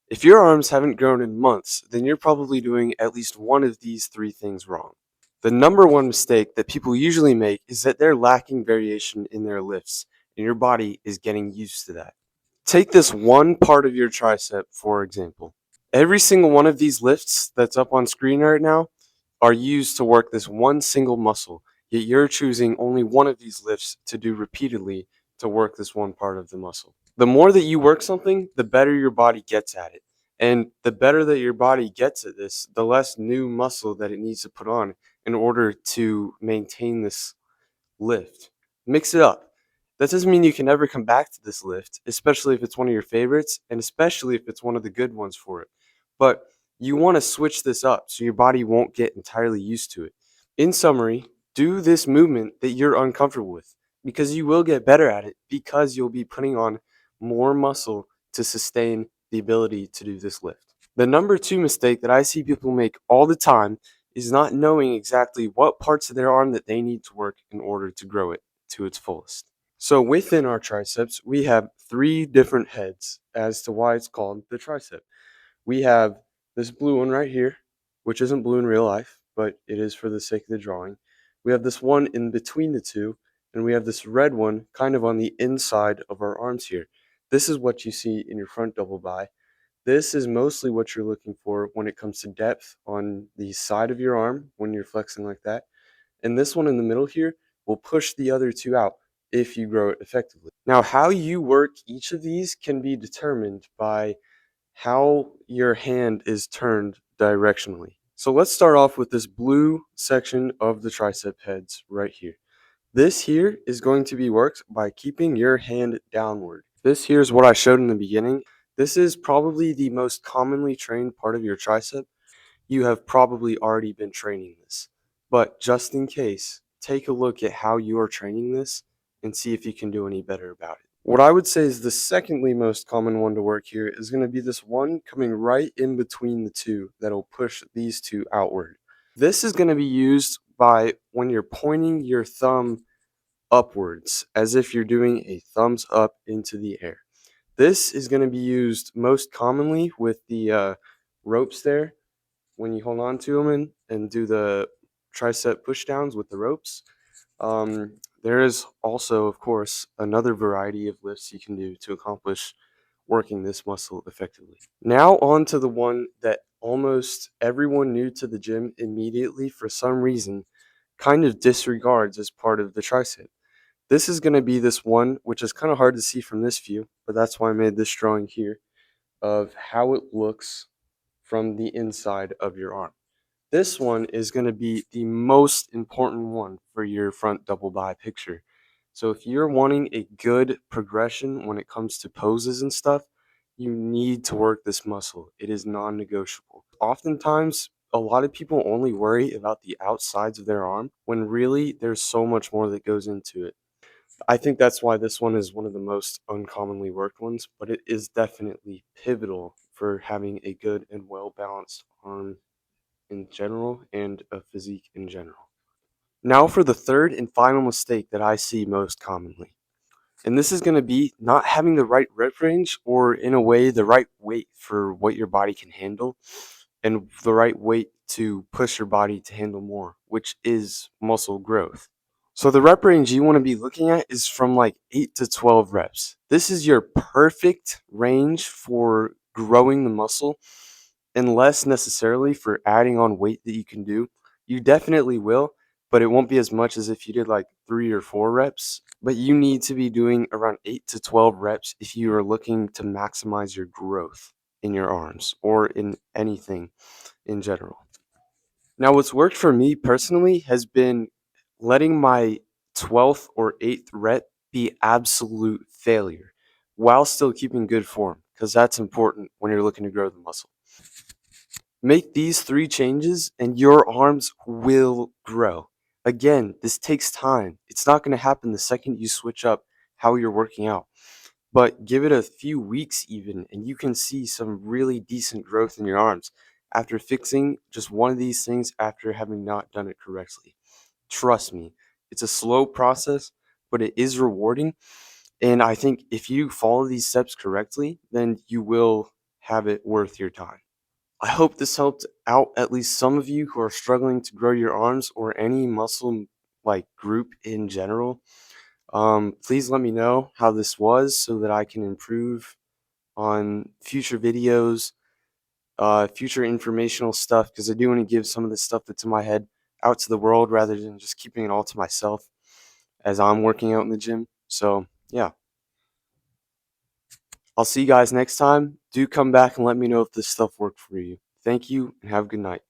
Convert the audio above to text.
If your arms haven't grown in months, then you're probably doing at least one of these three things wrong. The number one mistake that people usually make is that they're lacking variation in their lifts, and your body is getting used to that. Take this one part of your tricep, for example. Every single one of these lifts that's up on screen right now are used to work this one single muscle, yet you're choosing only one of these lifts to do repeatedly to work this one part of the muscle. The more that you work something, the better your body gets at it. And the better that your body gets at this, the less new muscle that it needs to put on in order to maintain this lift. Mix it up. That doesn't mean you can never come back to this lift, especially if it's one of your favorites, and especially if it's one of the good ones for it. But you want to switch this up so your body won't get entirely used to it. In summary, do this movement that you're uncomfortable with because you will get better at it because you'll be putting on more muscle to sustain the ability to do this lift. The number two mistake that I see people make all the time is not knowing exactly what parts of their arm that they need to work in order to grow it to its fullest. So within our triceps, we have three different heads as to why it's called the tricep. We have this blue one right here, which isn't blue in real life, but it is for the sake of the drawing. We have this one in between the two, and we have this red one kind of on the inside of our arms here. This is what you see in your front double bi. This is mostly what you're looking for when it comes to depth on the side of your arm when you're flexing like that. And this one in the middle here will push the other two out if you grow it effectively. Now, how you work each of these can be determined by how your hand is turned directionally. So let's start off with this blue section of the tricep heads right here. This here is going to be worked by keeping your hand downward. This here is what I showed in the beginning. This is probably the most commonly trained part of your tricep. You have probably already been training this. But just in case, take a look at how you are training this and see if you can do any better about it. What I would say is the secondly most common one to work here is going to be this one coming right in between the two that'll push these two outward. This is going to be used by when you're pointing your thumb upwards as if you're doing a thumbs up into the air. This is going to be used most commonly with the ropes there when you hold on to them and do the tricep push downs with the ropes. There is also, of course, another variety of lifts you can do to accomplish working this muscle effectively. Now, on to the one that almost everyone new to the gym immediately, for some reason, kind of disregards as part of the tricep. This is going to be this one, which is kind of hard to see from this view, but that's why I made this drawing here of how it looks from the inside of your arm. This one is going to be the most important one for your front double bi picture. So if you're wanting a good progression when it comes to poses and stuff, you need to work this muscle. It is non-negotiable. Oftentimes, a lot of people only worry about the outsides of their arm when really there's so much more that goes into it. I think that's why this one is one of the most uncommonly worked ones, but it is definitely pivotal for having a good and well balanced arm in general and a physique in general. Now for the third and final mistake that I see most commonly. And this is going to be not having the right rep range or, in a way, the right weight for what your body can handle and the right weight to push your body to handle more, which is muscle growth. So the rep range you want to be looking at is from like 8 to 12 reps. This is your perfect range for growing the muscle, and less necessarily for adding on weight that you can do. You definitely will, but it won't be as much as if you did like 3 or 4 reps. But you need to be doing around 8 to 12 reps if you are looking to maximize your growth in your arms or in anything in general. Now, what's worked for me personally has been letting my 12th or 8th rep be absolute failure while still keeping good form, because that's important when you're looking to grow the muscle. Make these three changes and your arms will grow. Again, this takes time. It's not going to happen the second you switch up how you're working out. But give it a few weeks even, and you can see some really decent growth in your arms after fixing just one of these things after having not done it correctly. Trust me, it's a slow process, but it is rewarding. And I think if you follow these steps correctly, then you will habit worth your time. I hope this helped out at least some of you who are struggling to grow your arms or any muscle like group in general. Please let me know how this was so that I can improve on future videos, future informational stuff, because I do want to give some of the stuff that's in my head out to the world rather than just keeping it all to myself as I'm working out in the gym. So, yeah, I'll see you guys next time. Do come back and let me know if this stuff worked for you. Thank you and have a good night.